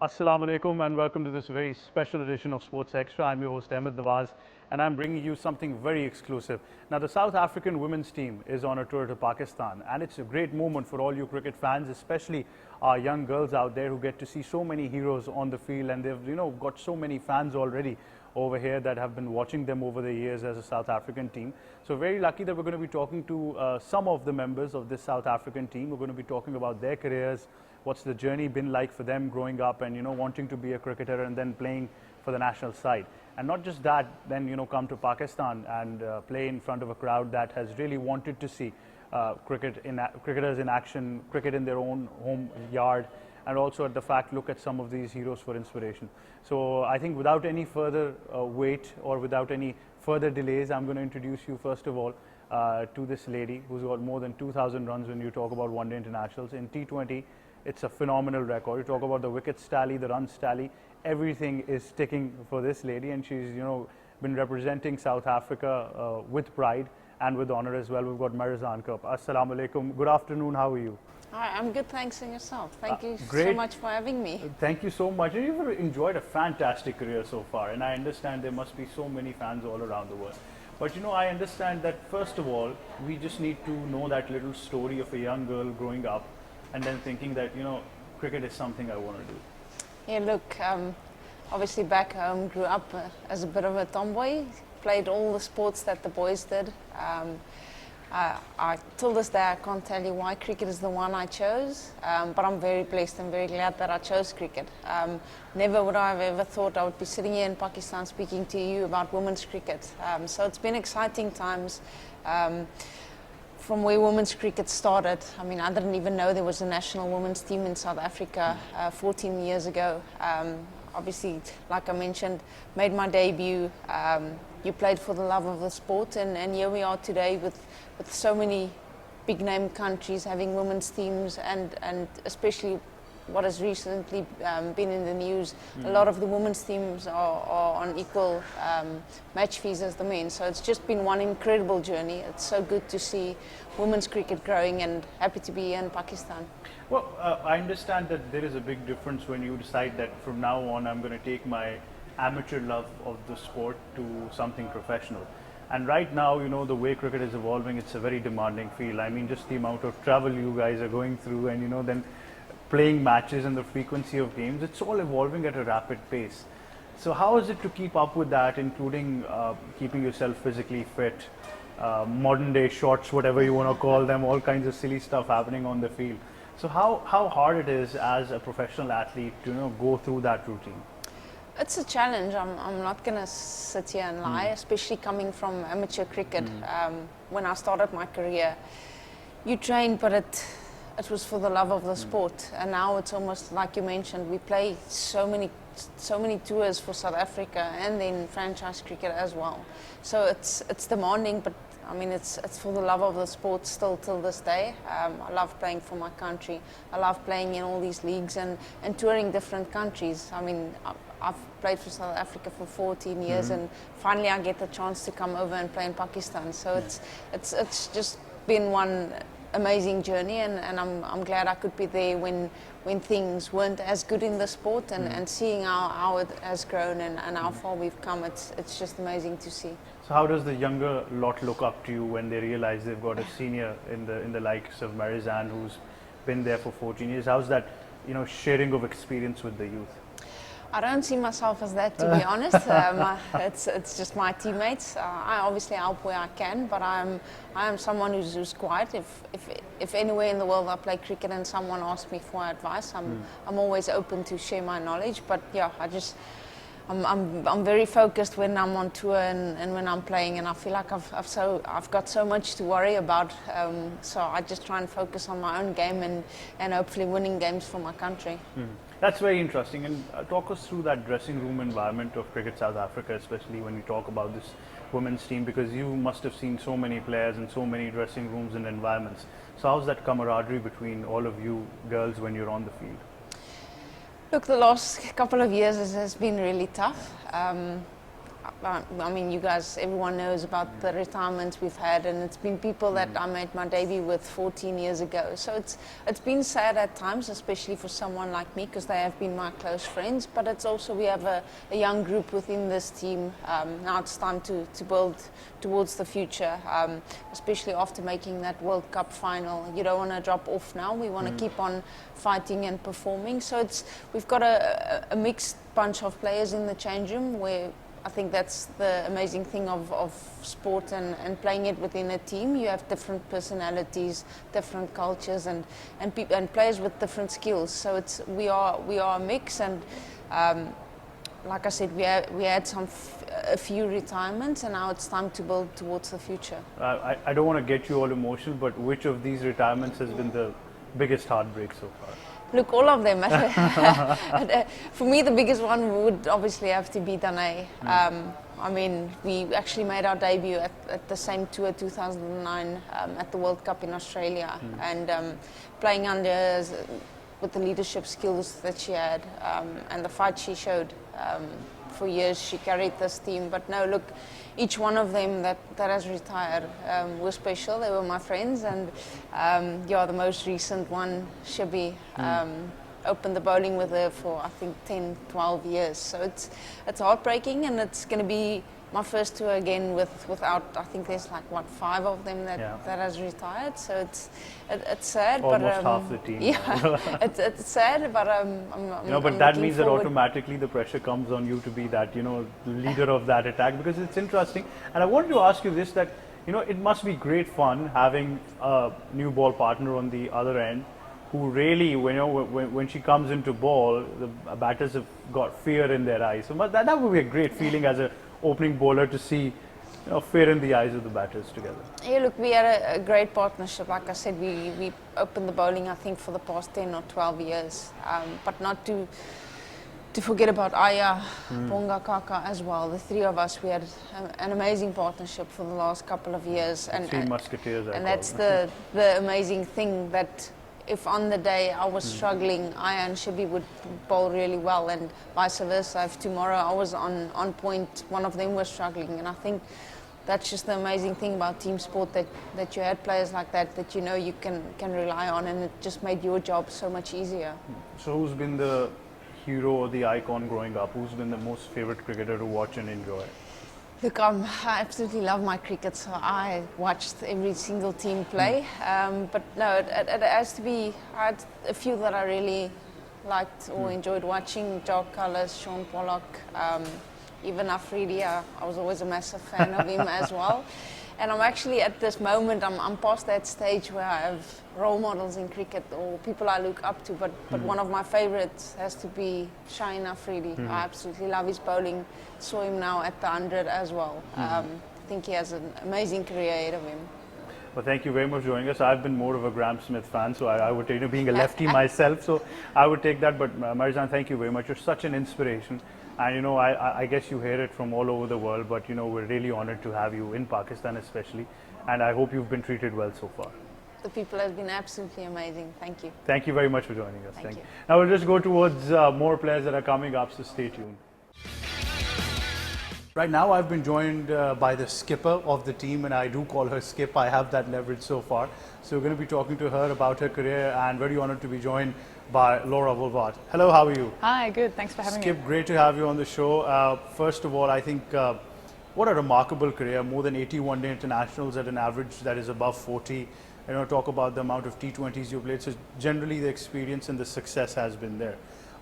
Assalamu alaikum and welcome to this very special edition of Sports Extra. I'm your host Ahmed Nawaz and I'm bringing you something very exclusive. Now the South African women's team is on a tour to Pakistan and it's a great moment for all you cricket fans, especially our young girls out there who get to see so many heroes on the field, and they've got so many fans already over here that have been watching them over the years as a South African team. So very lucky that we're going to be talking to some of the members of this South African team. We're going to be talking about their careers, what's the journey been like for them growing up and wanting to be a cricketer and then playing for the national side. And not just that, then come to Pakistan and play in front of a crowd that has really wanted to see cricketers in action, cricket in their own home yard, and also at the fact look at some of these heroes for inspiration. So I think without any further wait or without any further delays, I'm going to introduce you first of all to this lady who's got more than 2,000 runs when you talk about one-day internationals. In T20, it's a phenomenal record. You talk about the wickets tally, the runs tally, everything is sticking for this lady, and she's been representing South Africa with pride and with honor as well. We've got Marizanne Kaur. Assalamu alaikum. Good afternoon. How are you? Hi, I'm good, thanks, and yourself. Thank you great. so much for having me. Thank you so much. And you've enjoyed a fantastic career so far, and I understand there must be so many fans all around the world. But I understand that first of all, we just need to know that little story of a young girl growing up and then thinking that, cricket is something I want to do. Yeah, look, obviously back home, grew up as a bit of a tomboy, played all the sports that the boys did. Till this day, I can't tell you why cricket is the one I chose, but I'm very blessed and very glad that I chose cricket. Never would I have ever thought I would be sitting here in Pakistan speaking to you about women's cricket. So it's been exciting times. From where women's cricket started, I mean, I didn't even know there was a national women's team in South Africa 14 years ago. Obviously, like I mentioned, made my debut. You played for the love of the sport, and here we are today with so many big name countries having women's teams, and especially what has recently been in the news, a lot of the women's teams are on equal match fees as the men. So it's just been one incredible journey. It's so good to see women's cricket growing, and happy to be here in Pakistan. Well, I understand that there is a big difference when you decide that from now on I'm going to take my amateur love of the sport to something professional. And right now, the way cricket is evolving, it's a very demanding field. I mean, just the amount of travel you guys are going through and, then playing matches and the frequency of games, it's all evolving at a rapid pace. So how is it to keep up with that, including keeping yourself physically fit, modern day shots, whatever you want to call them, all kinds of silly stuff happening on the field. So how hard it is as a professional athlete to go through that routine? It's a challenge. I'm not going to sit here and lie, especially coming from amateur cricket. When I started my career, you trained, but it was for the love of the sport. And now it's almost like you mentioned, we play so many tours for South Africa and then franchise cricket as well. So it's demanding, but I mean, it's for the love of the sport still till this day. I love playing for my country. I love playing in all these leagues and touring different countries. I mean, I've played for South Africa for 14 years, and finally I get the chance to come over and play in Pakistan. So it's just been one amazing journey, and I'm glad I could be there when things weren't as good in the sport, and seeing how it has grown and how far we've come. It's just amazing to see. So how does the younger lot look up to you when they realize they've got a senior in the likes of Marizanne, who's been there for 14 years? How's that sharing of experience with the youth? I don't see myself as that, to be honest. It's just my teammates. I obviously help where I can, but I am someone who's quiet. If anywhere in the world I play cricket and someone asks me for advice, I'm always open to share my knowledge. But yeah, I'm very focused when I'm on tour and when I'm playing, and I feel like I've got so much to worry about. So I just try and focus on my own game and hopefully winning games for my country. That's very interesting. And talk us through that dressing room environment of Cricket South Africa, especially when you talk about this women's team, because you must have seen so many players and so many dressing rooms and environments. So how's that camaraderie between all of you girls when you're on the field? Look, the last couple of years has been really tough. I mean, you guys, everyone knows about the retirements we've had, and it's been people that I made my debut with 14 years ago. So it's been sad at times, especially for someone like me, because they have been my close friends. But it's also, we have a young group within this team. Now it's time to build towards the future, especially after making that World Cup final. You don't want to drop off now. We want to keep on fighting and performing. So we've got a mixed bunch of players in the change room, where I think that's the amazing thing of sport and playing it within a team. You have different personalities, different cultures, and players with different skills. So we are a mix, and like I said, we had a few retirements, and now it's time to build towards the future. I don't want to get you all emotional, but which of these retirements has been the biggest heartbreak so far? Look, all of them. For me, the biggest one would obviously have to be Danae. I mean, we actually made our debut at the same tour, 2009, at the World Cup in Australia, and playing under with the leadership skills that she had, and the fight she showed. For years, she carried this team. But no, look, each one of them that has retired were special. They were my friends, and the most recent one, Shibi, opened the bowling with her for I think 10, 12 years. So it's heartbreaking, and it's going to be my first tour again without, I think there's like 5 of them that has retired. So it's sad. Almost but half the team. Yeah, it's sad, but but that means that automatically the pressure comes on you to be that leader of that attack, because it's interesting. And I wanted to ask you this, that it must be great fun having a new ball partner on the other end, who really, when she comes into ball, the batters have got fear in their eyes. So that would be a great feeling as a opening bowler, to see fear in the eyes of the batters together. Yeah, look, we had a great partnership. Like I said, we opened the bowling, I think, for the past 10 or 12 years. But not to forget about Aya, Ponga, Kaka as well. The 3 of us, we had an amazing partnership for the last couple of years. And 3 musketeers. And that's the amazing thing, that if on the day I was struggling, Aya and Shibi would bowl really well, and vice versa. If tomorrow I was on point, one of them was struggling. And I think that's just the amazing thing about team sport, that you had players like that you can rely on, and it just made your job so much easier. So who's been the hero or the icon growing up? Who's been the most favorite cricketer to watch and enjoy? Look, I absolutely love my cricket, so I watched every single team play. But no, it has to be, I had a few that I really liked or enjoyed watching. Jock Cullis, Sean Pollock, even Afridi. I was always a massive fan of him as well. And I'm actually at this moment, I'm past that stage where I have role models in cricket or people I look up to, but one of my favorites has to be Shaheen Afridi. I absolutely love his bowling. Saw him now at the 100 as well. I think he has an amazing career ahead of him. Well, thank you very much for joining us. I've been more of a Graham Smith fan, so I would take, being a lefty myself, so I would take that. But Marizanne, thank you very much. You're such an inspiration. And I guess you hear it from all over the world, but we're really honored to have you in Pakistan especially, and I hope you've been treated well so far. The people have been absolutely amazing. Thank you. Thank you very much for joining us. Thank you. Now we'll just go towards more players that are coming up, so stay tuned. Right now I've been joined by the skipper of the team, and I do call her Skip. I have that leverage so far. So we're going to be talking to her about her career, and very honored to be joined by Laura Woolford. Hello, how are you? Hi, good. Thanks for having me. Skip, great to have you on the show. First of all, I think what a remarkable career. More than 80 one-day internationals at an average that is above 40. Talk about the amount of T20s you played. So generally the experience and the success has been there.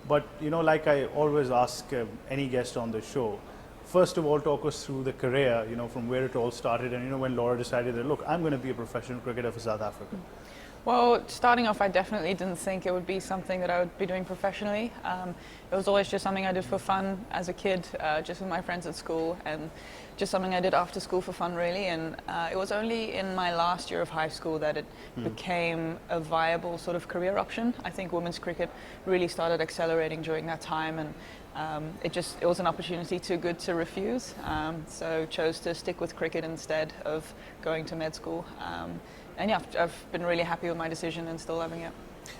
But, like I always ask any guest on the show, first of all, talk us through the career, from where it all started, and when Laura decided that, look, I'm going to be a professional cricketer for South Africa. Well, starting off, I definitely didn't think it would be something that I would be doing professionally. It was always just something I did for fun as a kid, just with my friends at school, and just something I did after school for fun, really. And it was only in my last year of high school that it became a viable sort of career option. I think women's cricket really started accelerating during that time, and it was an opportunity too good to refuse. So chose to stick with cricket instead of going to med school. And yeah, I've been really happy with my decision and still loving it.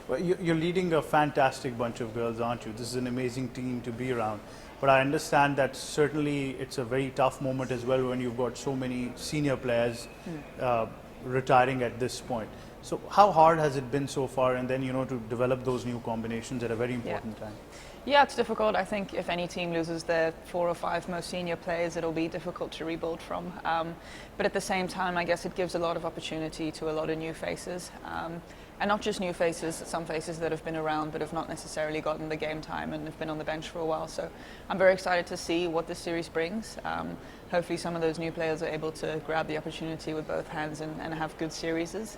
Well, you're leading a fantastic bunch of girls, aren't you? This is an amazing team to be around. But I understand that certainly it's a very tough moment as well when you've got so many senior players retiring at this point. So how hard has it been so far, and then to develop those new combinations at a very important time? Yeah, it's difficult. I think if any team loses their 4 or 5 most senior players, it'll be difficult to rebuild from. But at the same time, I guess it gives a lot of opportunity to a lot of new faces. And not just new faces, some faces that have been around but have not necessarily gotten the game time and have been on the bench for a while. So I'm very excited to see what this series brings. Hopefully some of those new players are able to grab the opportunity with both hands and have good series.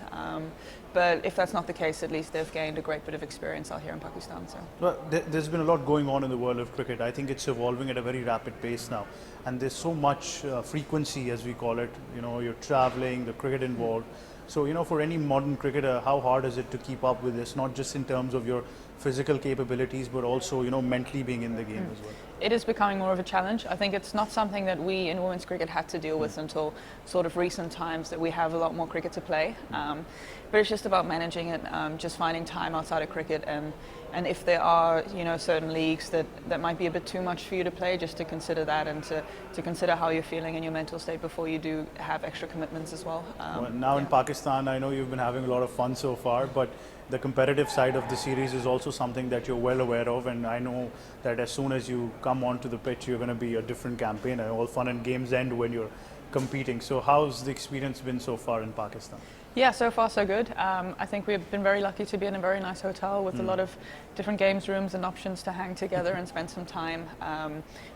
But if that's not the case, at least they've gained a great bit of experience out here in Pakistan. So. Well, there's been a lot going on in the world of cricket. I think it's evolving at a very rapid pace now. And there's so much frequency, as we call it. You're traveling, the cricket involved. So, for any modern cricketer, how hard is it to keep up with this, not just in terms of your physical capabilities, but also, mentally being in the game as well? It is becoming more of a challenge. I think it's not something that we in women's cricket had to deal with until sort of recent times, that we have a lot more cricket to play. But it's just about managing it, just finding time outside of cricket, and if there are certain leagues that might be a bit too much for you to play, just to consider that, and to consider how you're feeling and your mental state before you do have extra commitments as well. Now in Pakistan, I know you've been having a lot of fun so far, but the competitive side of the series is also something that you're well aware of, and I know that as soon as you come onto the pitch, you're going to be a different campaigner. All fun and games end when you're competing. So how's the experience been so far in Pakistan? Yeah, so far so good. I think we've been very lucky to be in a very nice hotel with a lot of different games rooms and options to hang together and spend some time.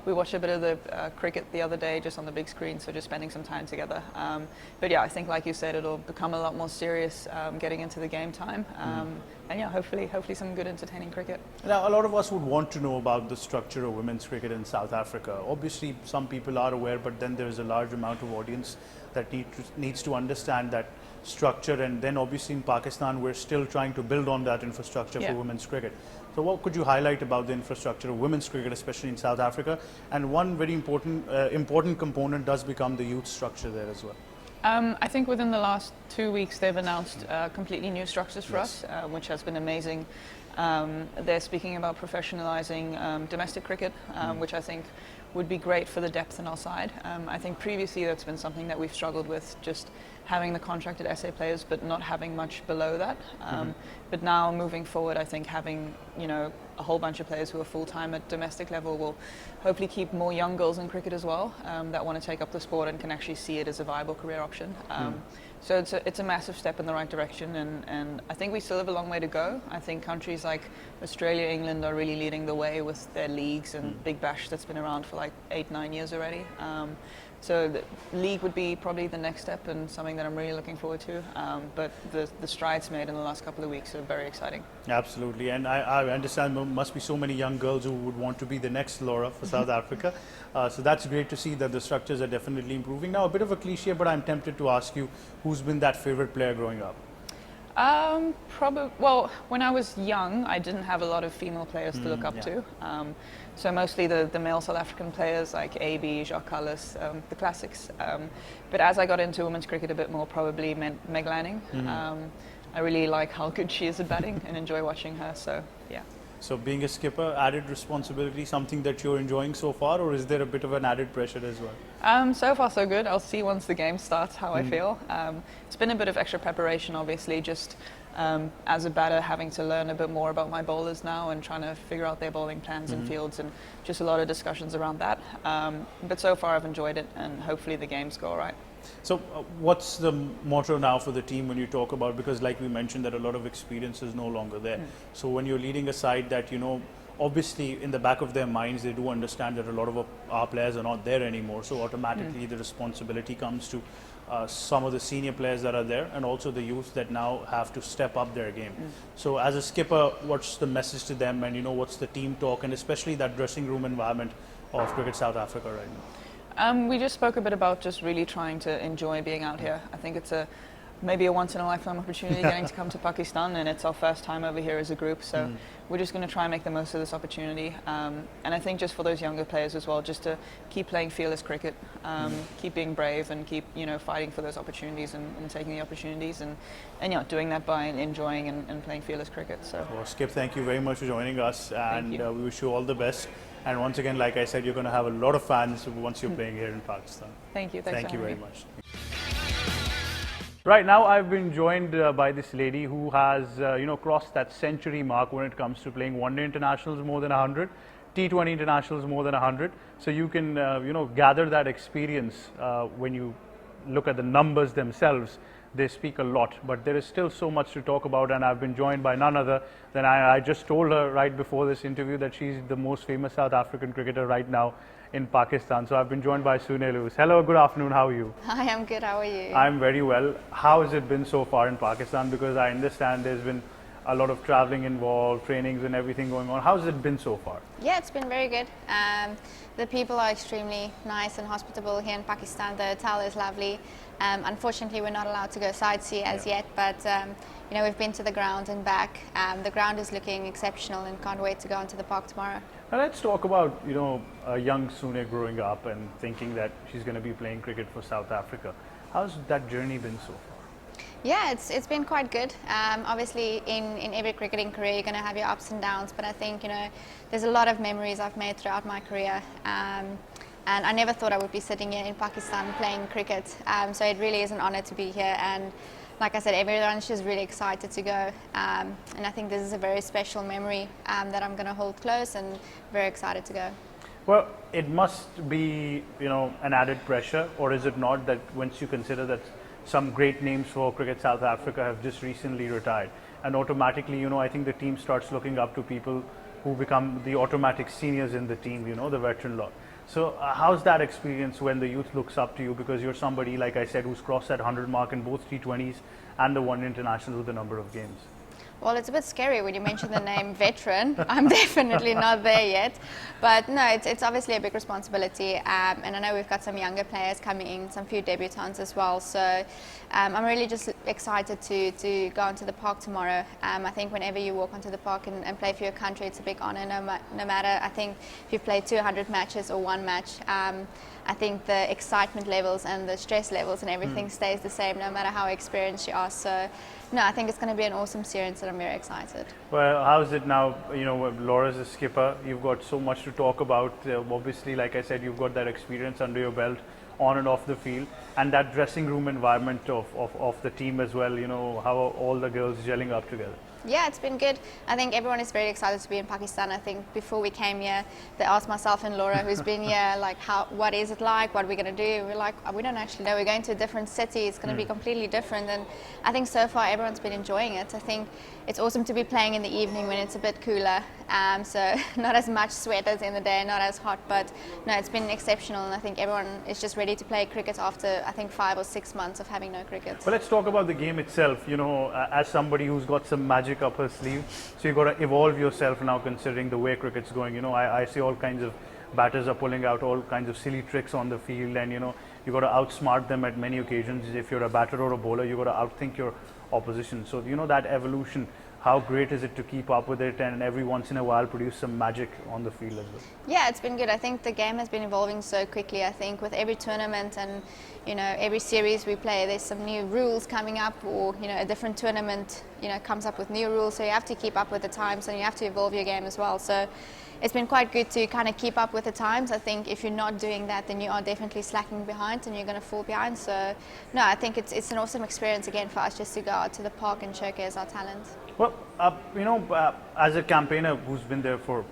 We watched a bit of the cricket the other day just on the big screen, so just spending some time together. But yeah, I think like you said, it'll become a lot more serious getting into the game time. And yeah, hopefully some good entertaining cricket. Now, a lot of us would want to know about the structure of women's cricket in South Africa. Obviously, some people are aware, but then there's a large amount of audience that needs to understand that structure. And then obviously in Pakistan, we're still trying to build on that infrastructure for women's cricket. So what could you highlight about the infrastructure of women's cricket, especially in South Africa? And one very important component does become the youth structure there as well. I think within the last 2 weeks they've announced completely new structures for us, which has been amazing. They're speaking about professionalizing domestic cricket, which I think would be great for the depth on our side. I think previously that's been something that we've struggled with, just having the contracted SA players but not having much below that. But now moving forward, I think having a whole bunch of players who are full-time at domestic level will hopefully keep more young girls in cricket as well, that want to take up the sport and can actually see it as a viable career option. So it's a massive step in the right direction, and I think we still have a long way to go. I think countries like Australia, England are really leading the way with their leagues, and Big Bash that's been around for like 8-9 years already. So the league would be probably the next step and something that I'm really looking forward to. But the strides made in the last couple of weeks are very exciting. Absolutely, and I understand there must be so many young girls who would want to be the next Laura for South Africa. So that's great to see that the structures are definitely improving. Now, a bit of a cliche, but I'm tempted to ask you, who's been that favorite player growing up? Probably. Well, when I was young, I didn't have a lot of female players to look up to. So mostly the male South African players like AB, Jacques Kallis, the classics. But as I got into women's cricket a bit more, probably Meg Lanning. I really like how good she is at batting and enjoy watching her. So yeah. So being a skipper, added responsibility, something that you're enjoying so far, or is there a bit of an added pressure as well? So far so good. I'll see once the game starts how I feel. It's been a bit of extra preparation, obviously, just as a batter having to learn a bit more about my bowlers now and trying to figure out their bowling plans and fields, and just a lot of discussions around that. But so far I've enjoyed it, and hopefully the games go all right. So what's the motto now for the team when you talk about, because like we mentioned that a lot of experience is no longer there. So when you're leading a side that, obviously in the back of their minds they do understand that a lot of our players are not there anymore, so automatically the responsibility comes to some of the senior players that are there, and also the youth that now have to step up their game. So as a skipper, what's the message to them, and what's the team talk, and especially that dressing room environment of Cricket South Africa right now? We just spoke a bit about just really trying to enjoy being out here. I think it's a maybe a once in a lifetime opportunity getting to come to Pakistan, and it's our first time over here as a group, so we're just going to try and make the most of this opportunity. And I think just for those younger players as well, just to keep playing fearless cricket, keep being brave, and keep fighting for those opportunities and taking the opportunities, and doing that by enjoying and playing fearless cricket. So Well, Skip, thank you very much for joining us, and you. we wish you all the best. And once again, like I said, you're going to have a lot of fans once you're playing here in Pakistan. thank you. Thanks Thank for you very having me. much. Right now, I've been joined by this lady who has, crossed that century mark when it comes to playing one-day internationals more than 100, T20 internationals more than 100. So you can, gather that experience when you look at the numbers themselves. They speak a lot, but there is still so much to talk about, and I've been joined by none other than I just told her right before this interview that she's the most famous South African cricketer right now in Pakistan. So I've been joined by Sunay Lewis. Hello, good afternoon, how are you? Hi, I'm good. How are you? I'm very well. How has it been so far in Pakistan? Because I understand there's been a lot of traveling involved, trainings and everything going on. How's it been so far? Yeah, it's been very good. The people are extremely nice and hospitable here in Pakistan. The hotel is lovely. Unfortunately, we're not allowed to go sightsee as yet, but we've been to the ground and back. The ground is looking exceptional, and can't wait to go onto the park tomorrow. Now let's talk about a young Sunay growing up and thinking that she's going to be playing cricket for South Africa. How's that journey been so far? Yeah, it's been quite good. Obviously, in every cricketing career, you're going to have your ups and downs, but I think there's a lot of memories I've made throughout my career. And I never thought I would be sitting here in Pakistan playing cricket. So it really is an honor to be here. And like I said, everyone's just really excited to go. And I think this is a very special memory that I'm going to hold close, and very excited to go. Well, it must be, an added pressure, or is it not, that once you consider that some great names for Cricket South Africa have just recently retired, and automatically, I think the team starts looking up to people who become the automatic seniors in the team, the veteran lot. So how's that experience when the youth looks up to you, because you're somebody, like I said, who's crossed that 100 mark in both T20s and the one international with a number of games? Well, it's a bit scary when you mention the name veteran. I'm definitely not there yet. But no, it's obviously a big responsibility. And I know we've got some younger players coming in, some few debutants as well. So I'm really just excited to go onto the park tomorrow. I think whenever you walk onto the park and play for your country, it's a big honor, no matter, I think, if you've played 200 matches or one match. I think the excitement levels and the stress levels and everything stays the same, no matter how experienced you are. So, no, I think it's going to be an awesome series, and I'm very excited. Well, how's it now? Laura's a skipper. You've got so much to talk about. Obviously, like I said, you've got that experience under your belt on and off the field, and that dressing room environment of the team as well. How are all the girls gelling up together? Yeah, it's been good. I think everyone is very excited to be in Pakistan. I think before we came here, they asked myself and Laura, who's been here, like, what is it like? What are we going to do? We're like, we don't actually know. We're going to a different city. It's going to be completely different. And I think so far everyone's been enjoying it. I think it's awesome to be playing in the evening when it's a bit cooler. So not as much sweat as in the day, not as hot. But no, it's been exceptional. And I think everyone is just ready to play cricket after, I think, 5 or 6 months of having no cricket. Well, let's talk about the game itself. As somebody who's got some magic up her sleeve, so you've got to evolve yourself now, considering the way cricket's going. I see all kinds of batters are pulling out all kinds of silly tricks on the field, and you've got to outsmart them at many occasions. If you're a batter or a bowler, you've got to outthink your opposition. So that evolution, how great is it to keep up with it and every once in a while produce some magic on the field as well? Yeah, it's been good. I think the game has been evolving so quickly. I think with every tournament and every series we play, there's some new rules coming up, or a different tournament comes up with new rules. So you have to keep up with the times, and you have to evolve your game as well. So it's been quite good to kind of keep up with the times. I think if you're not doing that, then you are definitely slacking behind, and you're going to fall behind. So no, I think it's an awesome experience again for us just to go out to the park and showcase our talent. Well, as a campaigner who's been there for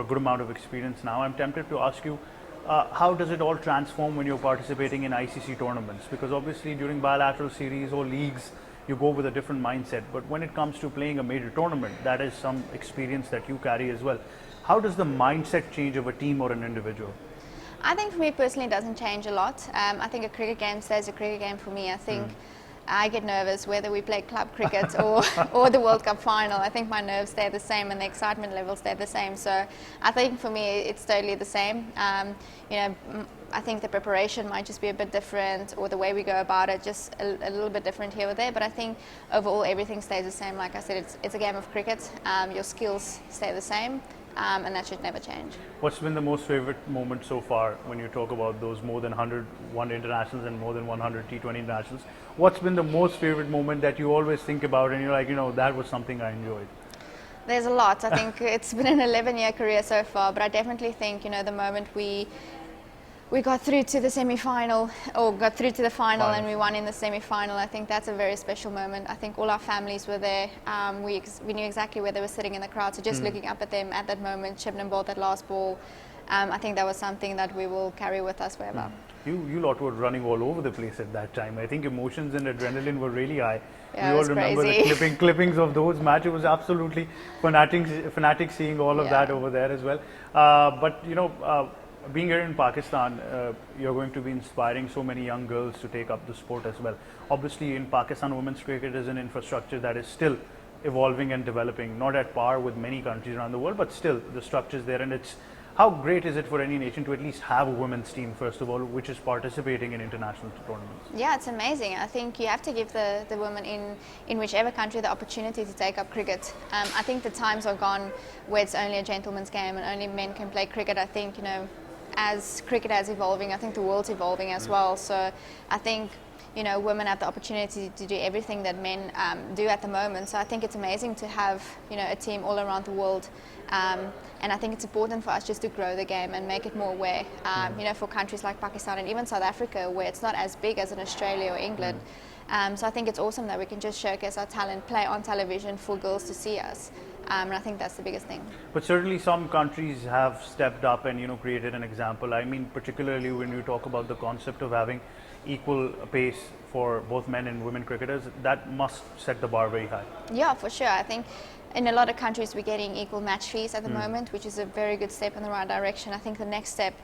a good amount of experience now, I'm tempted to ask you, how does it all transform when you're participating in ICC tournaments? Because obviously during bilateral series or leagues, you go with a different mindset. But when it comes to playing a major tournament, that is some experience that you carry as well. How does the mindset change of a team or an individual? I think for me personally it doesn't change a lot. I think a cricket game stays a cricket game for me. I think I get nervous whether we play club cricket or the World Cup final. I think my nerves stay the same and the excitement levels stay the same. So I think for me it's totally the same. I think the preparation might just be a bit different, or the way we go about it just a little bit different here or there. But I think overall everything stays the same. Like I said, it's a game of cricket. Your skills stay the same. And that should never change. What's been the most favorite moment so far when you talk about those more than 100 one-day internationals and more than 100 T20 internationals? What's been the most favorite moment that you always think about and you're like, that was something I enjoyed? There's a lot. I think it's been an 11-year career so far, but I definitely think, the moment we got through to the semi-final, or got through to the final and we won in the semi-final, I think that's a very special moment. I think all our families were there. We knew exactly where they were sitting in the crowd, so just looking up at them at that moment, Shibnam bowled that last ball, I think that was something that we will carry with us forever. You lot were running all over the place at that time. I think emotions and adrenaline were really high. Yeah, we all it was remember crazy. the clippings of those matches. It was absolutely fanatic seeing all of that over there as well. Being here in Pakistan, you're going to be inspiring so many young girls to take up the sport as well. Obviously, in Pakistan, women's cricket is an infrastructure that is still evolving and developing, not at par with many countries around the world, but still the structure's there. And how great is it for any nation to at least have a women's team, first of all, which is participating in international tournaments? Yeah, it's amazing. I think you have to give the women in whichever country the opportunity to take up cricket. I think the times are gone where it's only a gentleman's game and only men can play cricket. I think, as cricket is evolving, I think the world's evolving as well. So I think, women have the opportunity to do everything that men do at the moment. So I think it's amazing to have, a team all around the world. And I think it's important for us just to grow the game and make it more aware, for countries like Pakistan and even South Africa, where it's not as big as in Australia or England. So I think it's awesome that we can just showcase our talent, play on television for girls to see us. And I think that's the biggest thing. But certainly some countries have stepped up and created an example. I mean, particularly when you talk about the concept of having equal pace for both men and women cricketers, that must set the bar very high. Yeah, for sure. I think in a lot of countries we're getting equal match fees at the moment, which is a very good step in the right direction. I think the next step,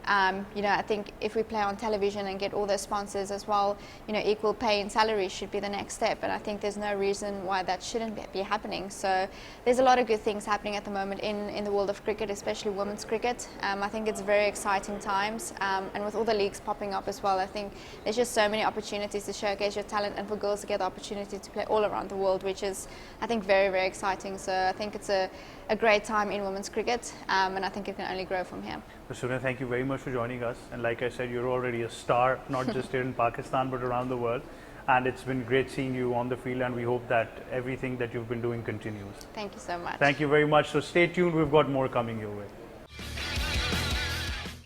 I think if we play on television and get all those sponsors as well, equal pay and salary should be the next step. And I think there's no reason why that shouldn't be happening. So there's a lot of good things happening at the moment in the world of cricket, especially women's cricket. I think it's very exciting times. And with all the leagues popping up as well, I think there's just so many opportunities to showcase your talent and for girls to get the opportunity to play all around the world, which is, I think, very, very exciting. So I think it's a great time in women's cricket, and I think it can only grow from here. Surya, thank you very much for joining us. And like I said, you're already a star, not just here in Pakistan, but around the world. And it's been great seeing you on the field, and we hope that everything that you've been doing continues. Thank you so much. Thank you very much. So stay tuned, we've got more coming your way.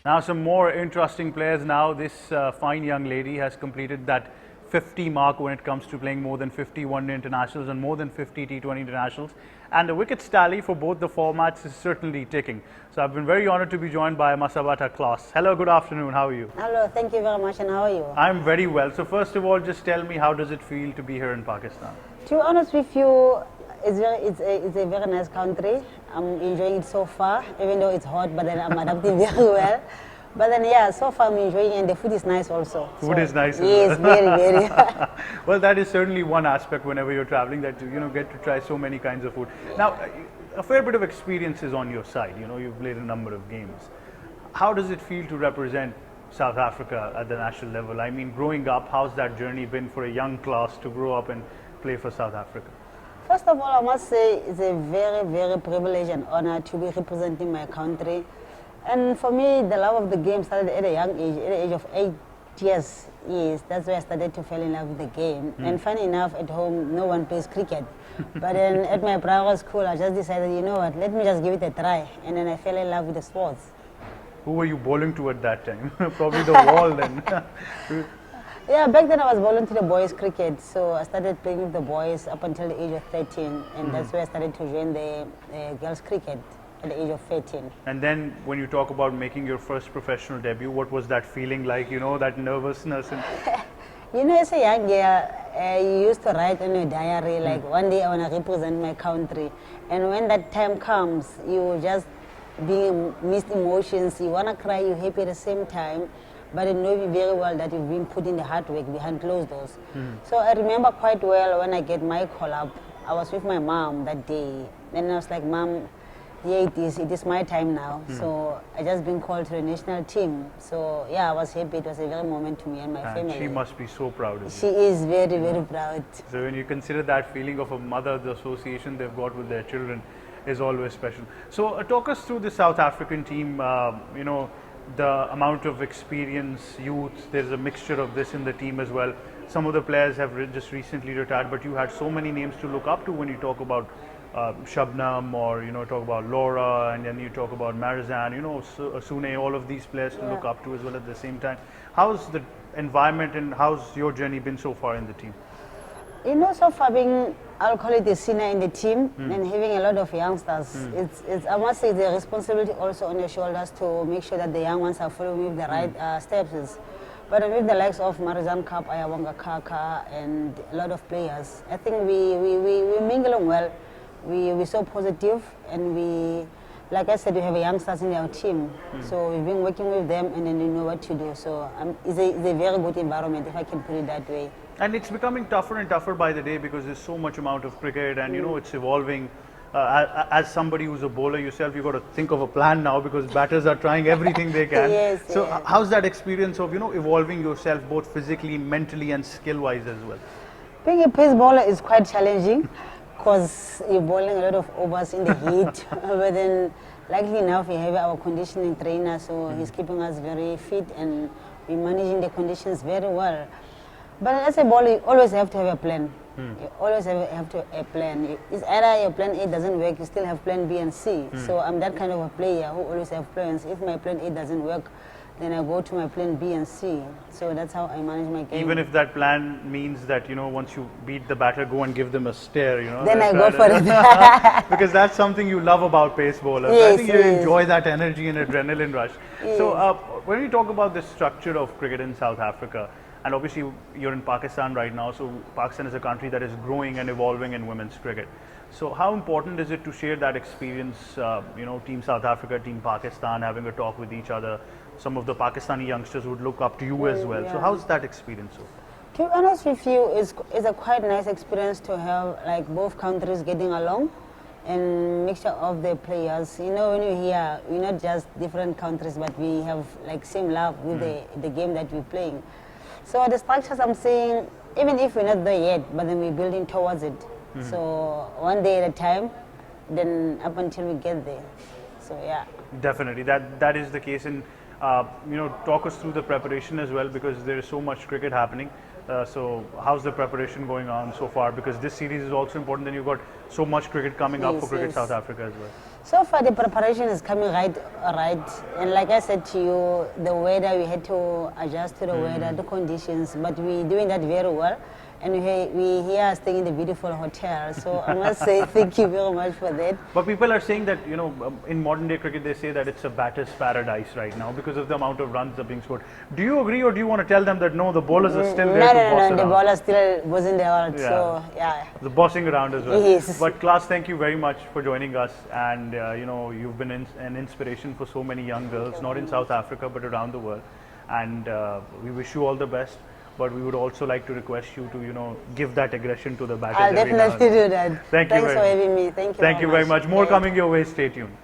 Now some more interesting players now. This fine young lady has completed that 50 mark when it comes to playing more than 50 one-day internationals and more than 50 T20 internationals. And the wickets tally for both the formats is certainly ticking. So I've been very honored to be joined by Masabata Klaas. Hello, good afternoon. How are you? Hello, thank you very much. And how are you? I'm very well. So first of all, just tell me, how does it feel to be here in Pakistan? To be honest with you, it's a very nice country. I'm enjoying it so far, even though it's hot, but then I'm adapting very well. But then, yeah, so far I'm enjoying it, and the food is nice also. Food is nice. Yes, very, very. Well, that is certainly one aspect whenever you're traveling, that you get to try so many kinds of food. Now, a fair bit of experience is on your side. You've played a number of games. How does it feel to represent South Africa at the national level? I mean, growing up, how's that journey been for a young Klaas to grow up and play for South Africa? First of all, I must say it's a very, very privilege and honor to be representing my country. And for me, the love of the game started at a young age, at the age of 8 years. Yes, that's where I started to fall in love with the game. And funny enough, at home, no one plays cricket. But then at my private school, I just decided, you know what, let me just give it a try. And then I fell in love with the sports. Who were you bowling to at that time? Probably the wall then. Yeah, back then I was bowling to the boys' cricket. So I started playing with the boys up until the age of 13. And that's where I started to join the girls' cricket at the age of 13. And then when you talk about making your first professional debut, what was that feeling like, that nervousness? And as a young girl, you used to write in your diary, like, one day I want to represent my country. And when that time comes, you just being mixed emotions. You want to cry, you're happy at the same time. but they know me very well that you've been putting the hard work behind closed doors. So I remember quite well when I get my call up, I was with my mom that day, and I was like, Mom, yeah, it is my time now. So I just been called to the national team. So yeah, I was happy. It was a very moment to me and my And family. she must be so proud of She you. is very, very proud. So when you consider that feeling of a mother, the association they've got with their children is always special. So talk us through the South African team, you know, the amount of experience, youth, there's a mixture of this in the team as well. Some of the players have just recently retired, but you had so many names to look up to when you talk about Shabnam, or you know, talk about Laura, and then you talk about Marizanne, you know, Sune, all of these players to look up to as well at the same time. How's the environment and how's your journey been so far in the team? You know, so far being, I'll call it a senior in the team and having a lot of youngsters, it's, I must say, the responsibility also on your shoulders to make sure that the young ones are following with the right steps. But with the likes of Marizanne Cup, Ayawanga Kaka, and a lot of players, I think we mingle along well. We're so positive, and we, like I said, we have youngsters in our team. So we've been working with them, and then they know what to do. So it's a very good environment, if I can put it that way. And it's becoming tougher and tougher by the day because there's so much amount of cricket, and you know, it's evolving. As somebody who's a bowler yourself, you've got to think of a plan now because batters are trying everything they can. Yes, So yes. how's that experience of, you know, evolving yourself both physically, mentally and skill-wise as well? Being a pace bowler is quite challenging because you're bowling a lot of overs in the heat. But then, luckily enough, we have our conditioning trainer, so he's keeping us very fit and we're managing the conditions very well. But as a bowler, you always have to have a plan. You always have to have a plan. It's either your plan A doesn't work, you still have plan B and C. So I'm that kind of a player who always have plans. If my plan A doesn't work, then I go to my plan B and C. So that's how I manage my game. Even if that plan means that, you know, once you beat the batter, go and give them a stare, you know. Then I that's go for that- it. Because that's something you love about pace bowlers. I Yes, think you yes. enjoy that energy and adrenaline rush. So when we talk about the structure of cricket in South Africa, and obviously you're in Pakistan right now, so Pakistan is a country that is growing and evolving in women's cricket. So how important is it to share that experience, you know, Team South Africa, Team Pakistan, having a talk with each other? Some of the Pakistani youngsters would look up to you as well. So yeah. how's that experience so far? To be honest with you, it's a quite nice experience to have like both countries getting along and mixture of the players. You know, when you hear, we're not just different countries, but we have like same love with the game that we're playing. So the structures I'm saying, even if we're not there yet, but then we're building towards it. So one day at a time, then up until we get there. So yeah. Definitely, that is the case. And you know, talk us through the preparation as well, because there is so much cricket happening. So how's the preparation going on so far? Because this series is also important. Then you've got so much cricket coming up for Yes, Cricket yes. South Africa as well. So far, the preparation is coming right. And like I said to you, the weather, we had to adjust to the weather, the conditions, but we're doing that very well. And we here staying in the beautiful hotel. So I must say thank you very much for that. But people are saying that, you know, in modern day cricket, they say that it's a batter's paradise right now because of the amount of runs that are being scored. Do you agree, or do you want to tell them that no, the bowlers are still there to boss The around? bowler still wasn't there. Yeah. So yeah. The bossing around as well. Yes. But class, thank you very much for joining us, and you know, you've been an inspiration for so many young girls, not in South Africa but around the world, and we wish you all the best. But we would also like to request you to, you know, give that aggression to the batters. I'll every now and definitely then. do that. Thank you Thanks very for much. having me. Thank you. Thank you very much. More Yeah. coming your way. Stay tuned.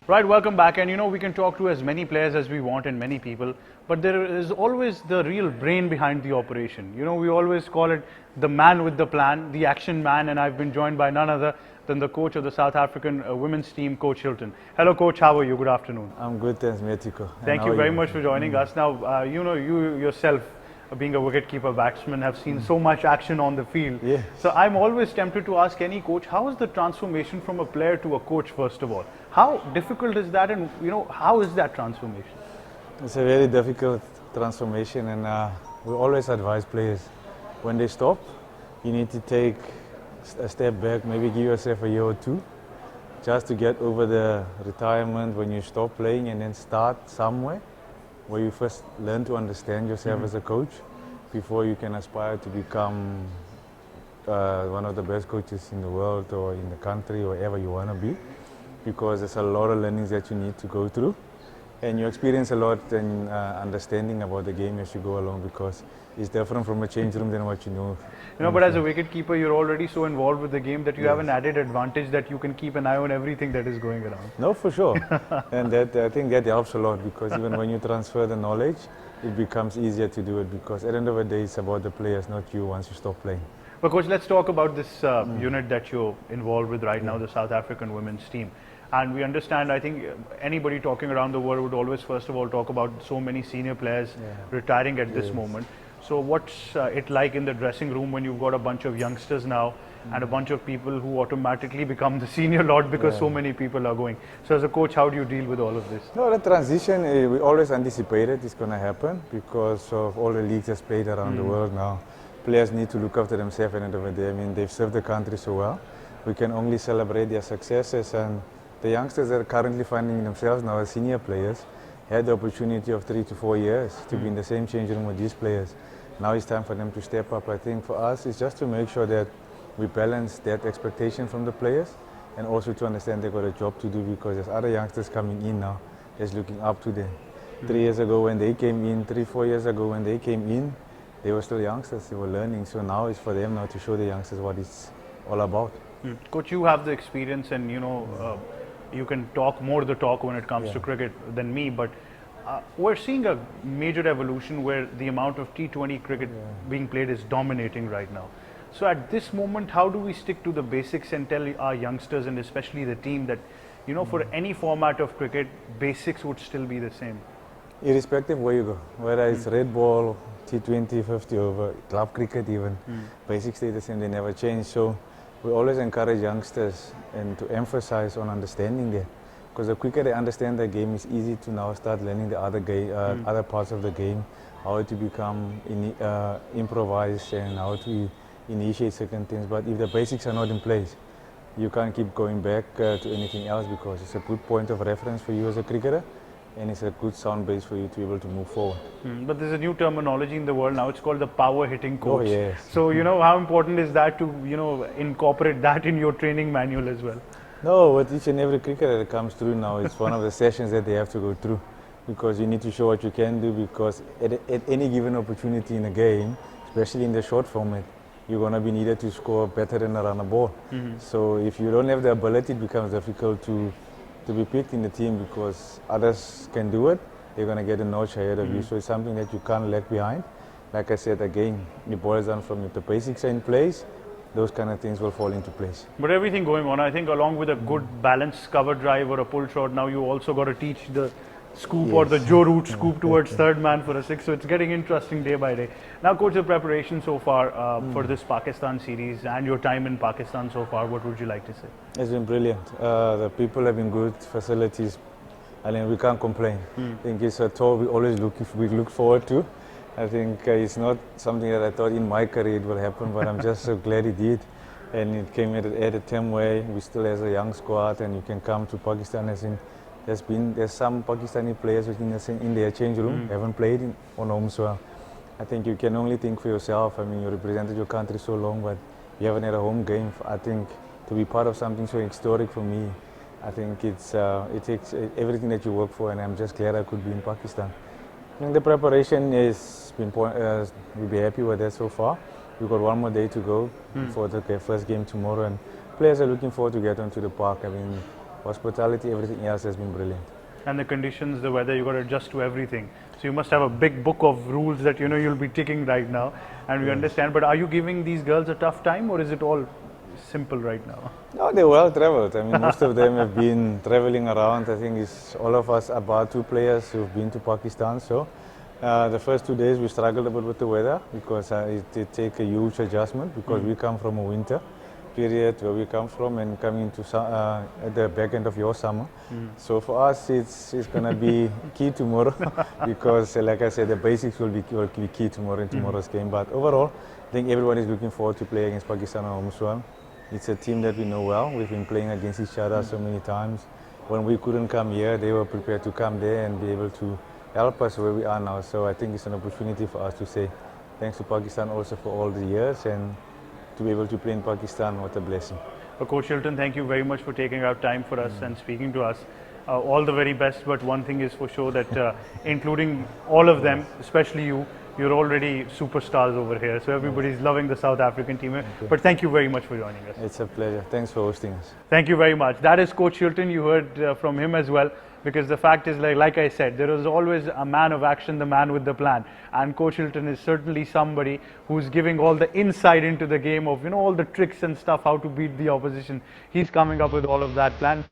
Right, welcome back. And you know, we can talk to as many players as we want and many people, but there is always the real brain behind the operation. You know, we always call it the man with the plan, the action man, and I've been joined by none other than the coach of the South African women's team, Coach Hilton. Hello, Coach. How are you? Good afternoon. I'm good, thanks, Metiko. Thank you very much for joining us. Now, you know, you yourself, being a wicketkeeper batsman, have seen so much action on the field. Yeah. So I'm always tempted to ask any coach, how is the transformation from a player to a coach, first of all? How difficult is that, and you know, how is that transformation? It's a very difficult transformation, and we always advise players when they stop, you need to take a step back, maybe give yourself a year or two, just to get over the retirement when you stop playing, and then start somewhere where you first learn to understand yourself as a coach before you can aspire to become one of the best coaches in the world or in the country or wherever you want to be, because there's a lot of learnings that you need to go through, and you experience a lot and understanding about the game as you go along, because it's different from a change room than what you know. You know, but as a wicket-keeper, you're already so involved with the game that you have an added advantage that you can keep an eye on everything that is going around. No, for sure. And that, I think that helps a lot, because even when you transfer the knowledge, it becomes easier to do it, because at the end of the day, it's about the players, not you, once you stop playing. But coach, let's talk about this unit that you're involved with right now, the South African women's team. And we understand, I think anybody talking around the world would always first of all talk about so many senior players retiring at this moment. So what's it like in the dressing room when you've got a bunch of youngsters now and a bunch of people who automatically become the senior lot because so many people are going? So as a coach, how do you deal with all of this? No, the transition, we always anticipated it's going to happen because of all the leagues that's played around the world now. Players need to look after themselves at the end of the day. I mean, they've served the country so well. We can only celebrate their successes, and the youngsters that are currently finding themselves now as senior players had the opportunity of 3 to 4 years to be in the same change room with these players. Now it's time for them to step up. I think for us, it's just to make sure that we balance that expectation from the players and also to understand they've got a job to do, because there's other youngsters coming in now that's looking up to them. 3 years ago when they came in, 3-4 years ago when they came in, they were still youngsters, they were learning. So now it's for them now to show the youngsters what it's all about. Coach, you have the experience and you can talk more the talk when it comes to cricket than me, but we're seeing a major evolution where the amount of T20 cricket being played is dominating right now. So at this moment, how do we stick to the basics and tell our youngsters and especially the team that, for any format of cricket, basics would still be the same? Irrespective where you go, whether it's red ball, T20, 50 over, club cricket even, basics stay the same, they never change. So we always encourage youngsters and to emphasize on understanding that, because the quicker they understand the game, it's easy to now start learning the other parts of the game, how to become improvise and how to initiate certain things. But if the basics are not in place, you can't keep going back to anything else, because it's a good point of reference for you as a cricketer, and it's a good sound base for you to be able to move forward. But there's a new terminology in the world now, it's called the power hitting coach. Oh, yes. So, how important is that to, incorporate that in your training manual as well? No, with each and every cricketer that comes through now, it's one of the sessions that they have to go through, because you need to show what you can do, because at any given opportunity in a game, especially in the short format, you're going to be needed to score better than a runner ball. So if you don't have the ability, it becomes difficult to be picked in the team, because others can do it, they're going to get a notch ahead of you. So it's something that you can't lag behind. Like I said, again, it boils down from if the basics are in place, those kind of things will fall into place. But everything going on, I think along with a good balanced cover drive or a pull shot, now you also got to teach the scoop or the Joe Root scoop towards third man for a six. So it's getting interesting day by day. Now, coach, the preparation so far for this Pakistan series and your time in Pakistan so far, what would you like to say? It's been brilliant. The people have been good, facilities. I mean, we can't complain. I think it's a tour we always look forward to. I think it's not something that I thought in my career it would happen, but I'm just so glad it did. And it came at a time where we still have a young squad, and you can come to Pakistan as in. There's some Pakistani players in their change room haven't played on home soil. I think you can only think for yourself. I mean, you represented your country so long, but you haven't had a home game. I think to be part of something so historic for me, I think it takes everything that you work for, and I'm just glad I could be in Pakistan. I think the preparation is we'll be happy with that so far. We've got one more day to go for the first game tomorrow, and players are looking forward to get onto the park. I mean, hospitality, everything else has been brilliant. And the conditions, the weather, you got to adjust to everything. So you must have a big book of rules that you'll be ticking right now, and we understand. But are you giving these girls a tough time, or is it all simple right now? No, they're well traveled. I mean, most of them have been traveling around. I think it's all of us, about 2 players who've been to Pakistan. So the first 2 days we struggled a bit with the weather, because it did take a huge adjustment, because we come from a winter period where we come from and coming into at the back end of your summer. So for us, it's going to be key tomorrow, because like I said, the basics will be key tomorrow in tomorrow's game. But overall, I think everyone is looking forward to play against Pakistan on home soil. It's a team that we know well. We've been playing against each other so many times. When we couldn't come here, they were prepared to come there and be able to help us where we are now. So I think it's an opportunity for us to say thanks to Pakistan also for all the years, and to be able to play in Pakistan, what a blessing. Coach Hilton, thank you very much for taking out time for us and speaking to us. All the very best, but one thing is for sure that including all of them, especially you, you're already superstars over here. So everybody's loving the South African team. But thank you very much for joining us. It's a pleasure. Thanks for hosting us. Thank you very much. That is Coach Hilton. You heard from him as well. Because the fact is, like I said, there is always a man of action, the man with the plan. And Coach Hilton is certainly somebody who's giving all the insight into the game of, all the tricks and stuff, how to beat the opposition. He's coming up with all of that plan.